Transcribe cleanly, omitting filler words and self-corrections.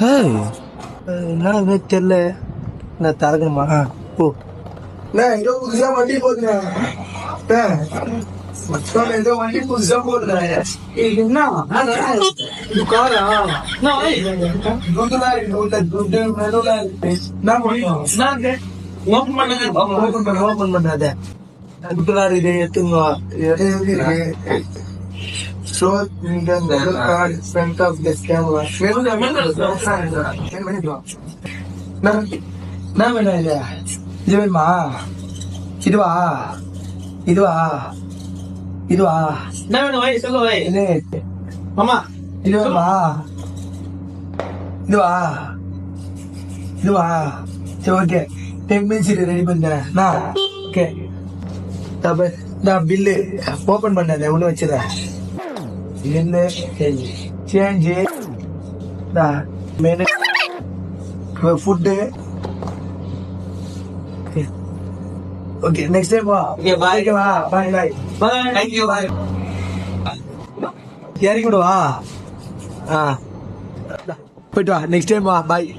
என்ன தெரியல. நான் திறக்கணுமா? ஓ ஏதோ புதுசா வண்டி போகுதுண்ணே. ஏதோ வண்டி புதுசா போகுதுண்ணே. என்ன இது காரா? துண்டுலாம் இருக்கு. துண்டு மெதுவா இருக்கு. என்ன பண்ணுவோம்? ஓபன் பண்ணாத. குட்டுலாம் இருக்குது, எடுத்துங்க. Show the middle card front of the camera. என்ன வேணும் இது? இது வேணுமா? இதுவா? இதுவா? இதுவா? என்ன வேணும்? வை சொல்லு. வை இது மாமா, இது வேணுமா? இதுவா? இதுவா? சரி ஓகே. 10 minutes ரெடி பண்ணுறேன். ஓகே. நான் பில்லு ஓபன் பண்ணாத ஒண்ணு வச்சிடறேன். என்ன change menu food. Okay next time வா. Okay bye. வா bye bye bye. Thank you. பாய். இறங்கி விடுவா. போயிட்டு வா. நெக்ஸ்ட் டைம் வா. பாய்.